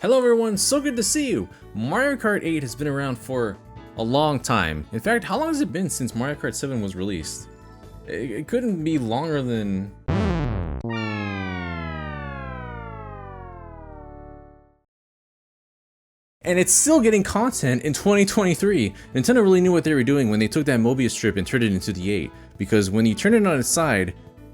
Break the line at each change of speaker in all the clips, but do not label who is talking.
Hello everyone, so good to see you! Mario Kart 8 has been around for a long time. In fact, how long has it been since Mario Kart 7 was released? It couldn't be longer than... And it's still getting content in 2023. Nintendo really knew what they were doing when they took that Mobius strip and turned it into the 8. Because when you turn it on its side,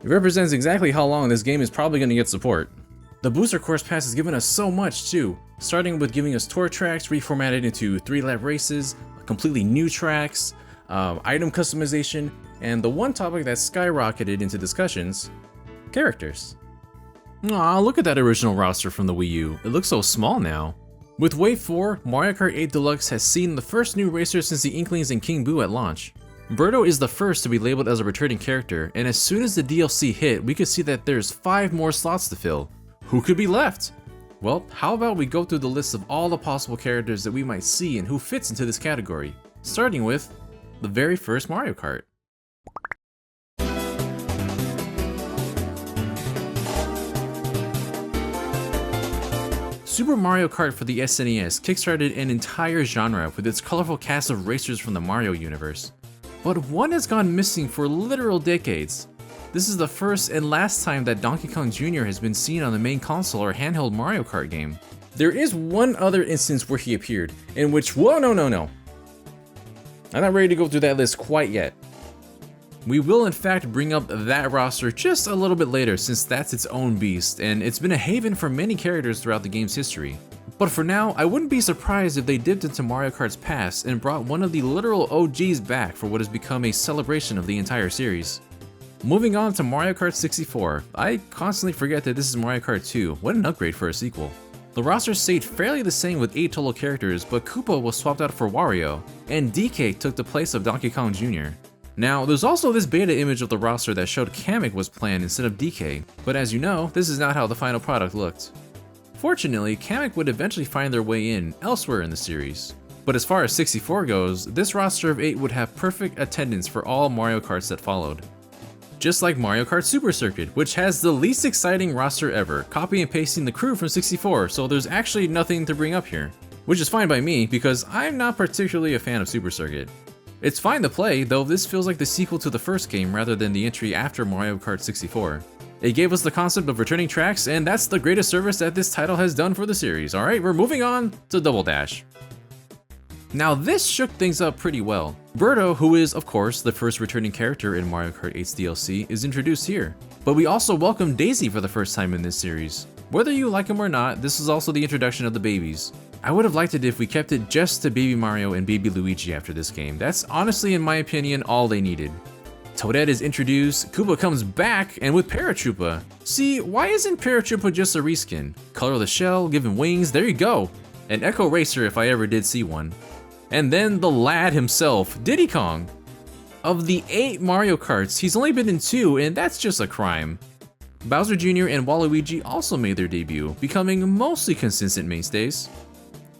it represents exactly how long this game is probably going to get support. The Booster Course Pass has given us so much too, starting with giving us tour tracks reformatted into 3-lap races, completely new tracks, item customization, and the one topic that skyrocketed into discussions, characters. Aw, look at that original roster from the Wii U, it looks so small now. With Wave 4, Mario Kart 8 Deluxe has seen the first new racer since the Inklings and King Boo at launch. Birdo is the first to be labeled as a returning character, and as soon as the DLC hit, we could see that there's 5 more slots to fill. Who could be left? Well, how about we go through the list of all the possible characters that we might see and who fits into this category, starting with the very first Mario Kart. Super Mario Kart for the SNES kickstarted an entire genre with its colorful cast of racers from the Mario universe. But one has gone missing for literal decades. This is the first and last time that Donkey Kong Jr. has been seen on the main console or handheld Mario Kart game. There is one other instance where he appeared, in which, whoa, no. I'm not ready to go through that list quite yet. We will in fact bring up that roster just a little bit later since that's its own beast, and it's been a haven for many characters throughout the game's history. But for now, I wouldn't be surprised if they dipped into Mario Kart's past and brought one of the literal OGs back for what has become a celebration of the entire series. Moving on to Mario Kart 64, I constantly forget that this is Mario Kart 2, what an upgrade for a sequel. The roster stayed fairly the same with 8 total characters, but Koopa was swapped out for Wario, and DK took the place of Donkey Kong Jr. Now, there's also this beta image of the roster that showed Kamek was planned instead of DK, but as you know, this is not how the final product looked. Fortunately, Kamek would eventually find their way in elsewhere in the series. But as far as 64 goes, this roster of 8 would have perfect attendance for all Mario Karts that followed. Just like Mario Kart Super Circuit, which has the least exciting roster ever, copy and pasting the crew from 64, so there's actually nothing to bring up here. Which is fine by me, because I'm not particularly a fan of Super Circuit. It's fine to play, though this feels like the sequel to the first game rather than the entry after Mario Kart 64. It gave us the concept of returning tracks, and that's the greatest service that this title has done for the series. Alright, we're moving on to Double Dash. Now this shook things up pretty well. Birdo, who is of course the first returning character in Mario Kart 8's DLC, is introduced here. But we also welcome Daisy for the first time in this series. Whether you like him or not, this is also the introduction of the babies. I would have liked it if we kept it just to Baby Mario and Baby Luigi after this game. That's honestly, in my opinion, all they needed. Toadette is introduced, Koopa comes back, and with Paratroopa. See, why isn't Paratroopa just a reskin? Color the shell, give him wings, there you go. An Echo Racer if I ever did see one. And then the lad himself, Diddy Kong. Of the 8 Mario Karts, he's only been in 2, and that's just a crime. Bowser Jr. and Waluigi also made their debut, becoming mostly consistent mainstays.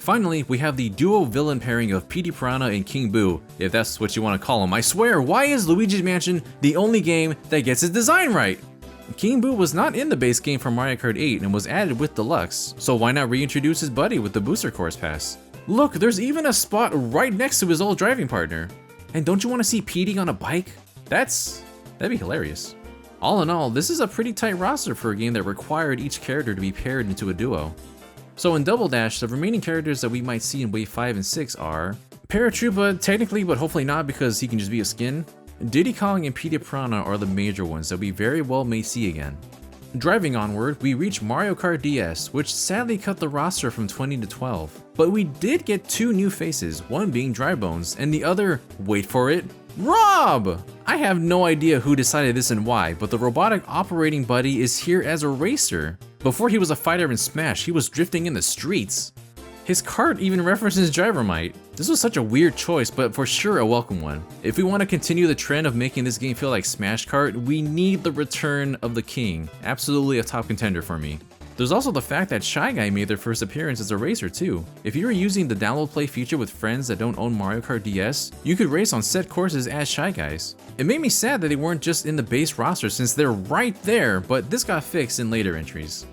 Finally, we have the duo villain pairing of Petey Piranha and King Boo, if that's what you want to call him. I swear, why is Luigi's Mansion the only game that gets its design right? King Boo was not in the base game for Mario Kart 8 and was added with Deluxe, so why not reintroduce his buddy with the Booster Course Pass? Look, there's even a spot right next to his old driving partner. And don't you want to see Petey on a bike? That'd be hilarious. All in all, this is a pretty tight roster for a game that required each character to be paired into a duo. So in Double Dash, the remaining characters that we might see in Wave 5 and 6 are Paratroopa, technically, but hopefully not because he can just be a skin. Diddy Kong and Petey Piranha are the major ones that we very well may see again. Driving onward, we reach Mario Kart DS, which sadly cut the roster from 20 to 12. But we did get 2 new faces, one being Drybones, and the other, wait for it, Rob! I have no idea who decided this and why, but the robotic operating buddy is here as a racer. Before he was a fighter in Smash, he was drifting in the streets. His cart even references Drivermite. This was such a weird choice, but for sure a welcome one. If we want to continue the trend of making this game feel like Smash Kart, we need the return of the king. Absolutely a top contender for me. There's also the fact that Shy Guy made their first appearance as a racer too. If you were using the download play feature with friends that don't own Mario Kart DS, you could race on set courses as Shy Guys. It made me sad that they weren't just in the base roster since they're right there, but this got fixed in later entries.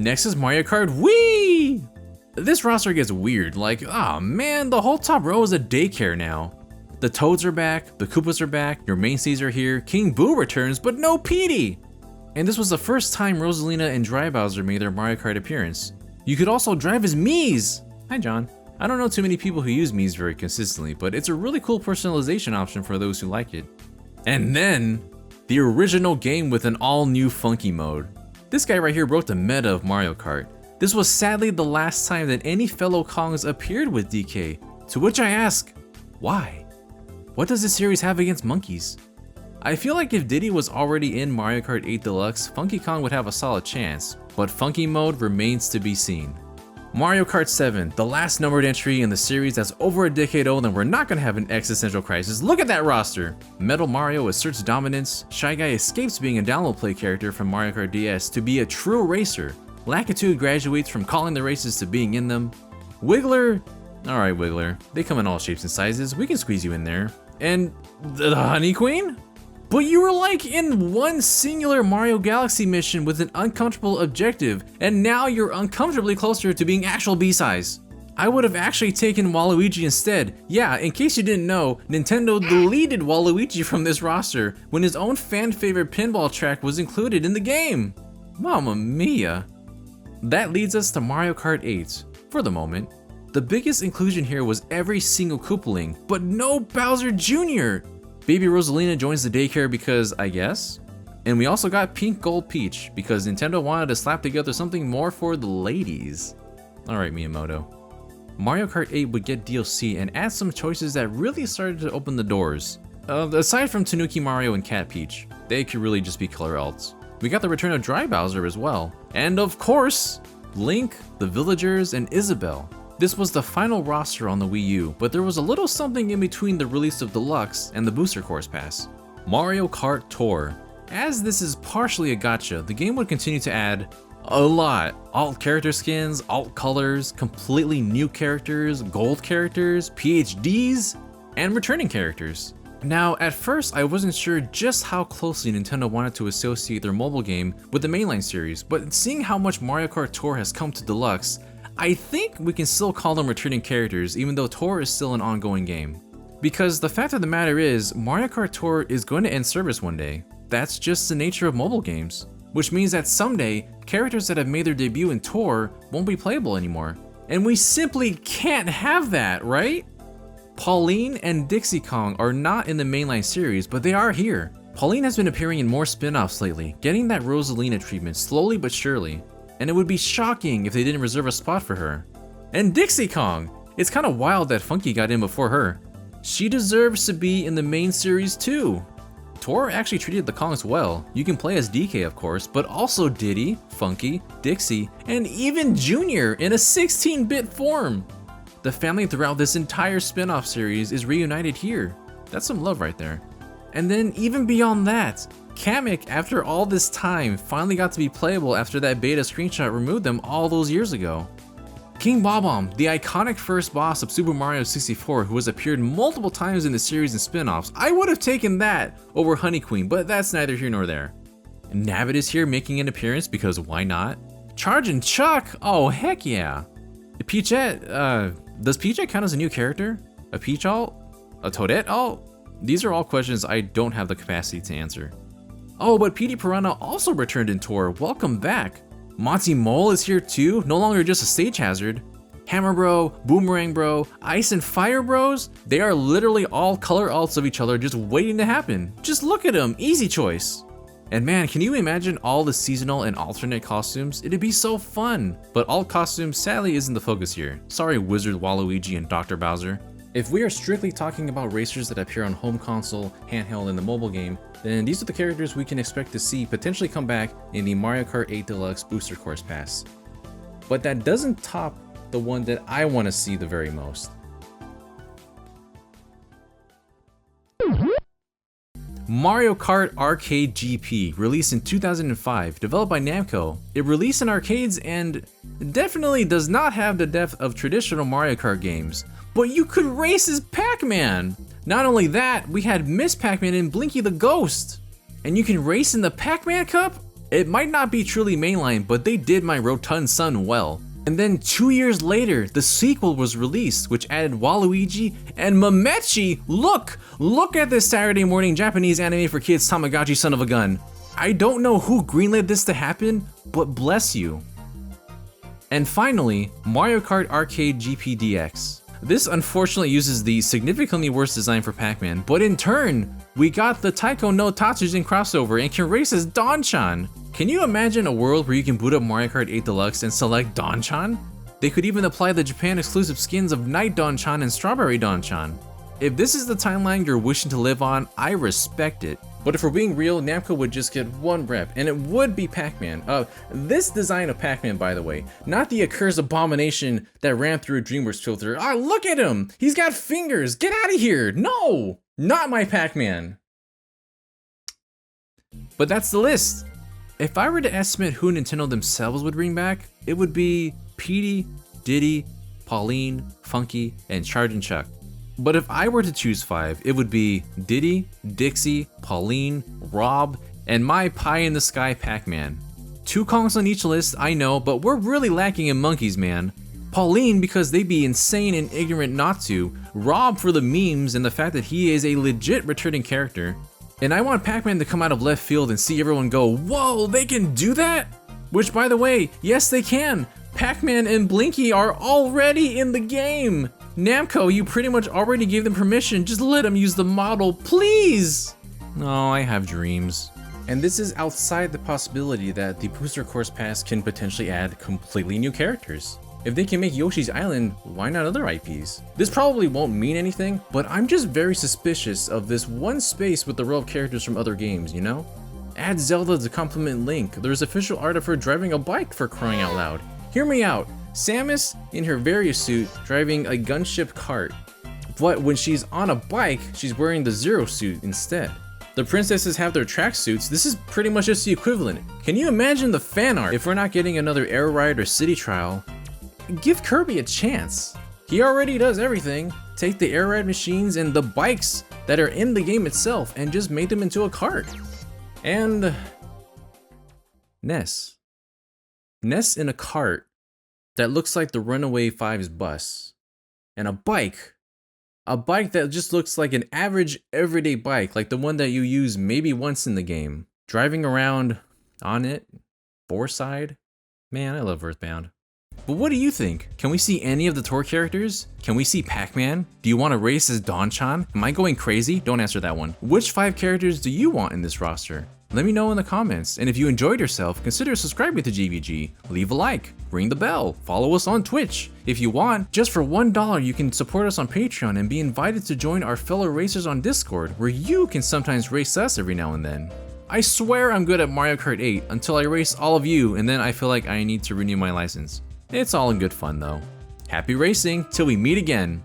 Next is Mario Kart Wii! This roster gets weird, like, oh man, the whole top row is a daycare now. The Toads are back, the Koopas are back, your mainstays are here, King Boo returns, but no Petey! And this was the first time Rosalina and Dry Bowser made their Mario Kart appearance. You could also drive as Miis! Hi John. I don't know too many people who use Miis very consistently, but it's a really cool personalization option for those who like it. And then, the original game with an all-new funky mode. This guy right here broke the meta of Mario Kart. This was sadly the last time that any fellow Kongs appeared with DK, to which I ask, why? What does this series have against monkeys? I feel like if Diddy was already in Mario Kart 8 Deluxe, Funky Kong would have a solid chance, but funky mode remains to be seen. Mario Kart 7, the last numbered entry in the series that's over a decade old, and we're not gonna have an existential crisis. Look at that roster! Metal Mario asserts dominance, Shy Guy escapes being a download play character from Mario Kart DS to be a true racer, Lakitu graduates from calling the races to being in them, Wiggler, alright Wiggler, they come in all shapes and sizes, we can squeeze you in there, and the Honey Queen? But you were like in one singular Mario Galaxy mission with an uncomfortable objective, and now you're uncomfortably closer to being actual B-size. I would have actually taken Waluigi instead. Yeah, in case you didn't know, Nintendo deleted Waluigi from this roster when his own fan favorite pinball track was included in the game. Mamma mia. That leads us to Mario Kart 8, for the moment. The biggest inclusion here was every single Koopaling, but no Bowser Jr. Baby Rosalina joins the daycare because, I guess? And we also got Pink Gold Peach, because Nintendo wanted to slap together something more for the ladies. Alright Miyamoto. Mario Kart 8 would get DLC and add some choices that really started to open the doors. Aside from Tanuki Mario and Cat Peach, they could really just be color alts. We got the return of Dry Bowser as well. And of course, Link, the Villagers, and Isabelle. This was the final roster on the Wii U, but there was a little something in between the release of Deluxe and the Booster Course Pass. Mario Kart Tour. As this is partially a gacha, the game would continue to add a lot. Alt character skins, alt colors, completely new characters, gold characters, PhDs, and returning characters. Now, at first I wasn't sure just how closely Nintendo wanted to associate their mobile game with the mainline series, but seeing how much Mario Kart Tour has come to Deluxe, I think we can still call them returning characters even though Tour is still an ongoing game. Because the fact of the matter is, Mario Kart Tour is going to end service one day. That's just the nature of mobile games. Which means that someday, characters that have made their debut in Tour won't be playable anymore. And we simply can't have that, right? Pauline and Dixie Kong are not in the mainline series, but they are here. Pauline has been appearing in more spin-offs lately, getting that Rosalina treatment slowly but surely. And it would be shocking if they didn't reserve a spot for her. And Dixie Kong! It's kinda wild that Funky got in before her. She deserves to be in the main series too. Tour actually treated the Kongs well. You can play as DK of course, but also Diddy, Funky, Dixie, and even Junior in a 16-bit form. The family throughout this entire spin-off series is reunited here. That's some love right there. And then even beyond that, Kamek, after all this time, finally got to be playable after that beta screenshot removed them all those years ago. King Bob-omb, the iconic first boss of Super Mario 64 who has appeared multiple times in the series and spin-offs, I would have taken that over Honey Queen, but that's neither here nor there. Nabbit is here making an appearance because why not? Chargin' Chuck, oh heck yeah. Peachette, does Peachette count as a new character? A Peach alt? A Toadette alt? These are all questions I don't have the capacity to answer. Oh, but Petey Piranha also returned in Tour, welcome back. Monty Mole is here too, no longer just a stage hazard. Hammer Bro, Boomerang Bro, Ice and Fire Bros, they are literally all color alts of each other just waiting to happen. Just look at them, easy choice. And man, can you imagine all the seasonal and alternate costumes? It'd be so fun. But alt costumes sadly isn't the focus here. Sorry Wizard Waluigi and Dr. Bowser. If we are strictly talking about racers that appear on home console, handheld, and the mobile game, then these are the characters we can expect to see potentially come back in the Mario Kart 8 Deluxe Booster Course Pass. But that doesn't top the one that I want to see the very most. Mario Kart Arcade GP, released in 2005, developed by Namco. It released in arcades and definitely does not have the depth of traditional Mario Kart games, but you could race as Pac-Man! Not only that, we had Miss Pac-Man and Blinky the Ghost! And you can race in the Pac-Man Cup? It might not be truly mainline, but they did my rotund son well. And then 2 years later, the sequel was released, which added Waluigi and Mamechi. Look at this Saturday morning Japanese anime for kids Tamagotchi son of a gun. I don't know who greenlit this to happen, but bless you. And finally, Mario Kart Arcade GP DX. This unfortunately uses the significantly worse design for Pac-Man, but in turn, we got the Taiko no Tatsujin crossover and can race as Don-chan. Can you imagine a world where you can boot up Mario Kart 8 Deluxe and select Don-chan? They could even apply the Japan exclusive skins of Night Don-chan and Strawberry Don-chan. If this is the timeline you're wishing to live on, I respect it. But if we're being real, Namco would just get one rep, and it would be Pac-Man. This design of Pac-Man, by the way, not the accursed abomination that ran through a DreamWorks filter. Ah, look at him! He's got fingers! Get out of here! No! Not my Pac-Man! But that's the list. If I were to estimate who Nintendo themselves would bring back, it would be Petey, Diddy, Pauline, Funky, and Charge and Chuck. But if I were to choose 5, it would be Diddy, Dixie, Pauline, Rob, and my pie-in-the-sky Pac-Man. 2 Kongs on each list, I know, but we're really lacking in monkeys, man. Pauline because they'd be insane and ignorant not to, Rob for the memes and the fact that he is a legit returning character, and I want Pac-Man to come out of left field and see everyone go, whoa, they can do that? Which, by the way, yes they can! Pac-Man and Blinky are already in the game! Namco, you pretty much already gave them permission, just let them use the model, please! Oh, I have dreams. And this is outside the possibility that the Booster Course Pass can potentially add completely new characters. If they can make Yoshi's Island, why not other IPs? This probably won't mean anything, but I'm just very suspicious of this one space with the row of characters from other games, you know? Add Zelda to complement Link, there's official art of her driving a bike for crying out loud. Hear me out. Samus in her Various suit driving a gunship cart, but when she's on a bike, she's wearing the Zero suit instead. The princesses have their tracksuits. This is pretty much just the equivalent. Can you imagine the fan art? If we're not getting another Air Ride or City Trial, give Kirby a chance. He already does everything. Take the Air Ride machines and the bikes that are in the game itself and just make them into a cart. And Ness. Ness in a cart that looks like the Runaway 5's bus. And a bike that just looks like an average everyday bike, like the one that you use maybe once in the game. Driving around on it, 4-side. Man, I love Earthbound. But what do you think? Can we see any of the tour characters? Can we see Pac-Man? Do you want to race as Don-chan? Am I going crazy? Don't answer that one. Which 5 characters do you want in this roster? Let me know in the comments, and if you enjoyed yourself, consider subscribing to GVG, leave a like, ring the bell, follow us on Twitch. If you want, just for $1 you can support us on Patreon and be invited to join our fellow racers on Discord, where you can sometimes race us every now and then. I swear I'm good at Mario Kart 8 until I race all of you and then I feel like I need to renew my license. It's all in good fun though. Happy racing till we meet again.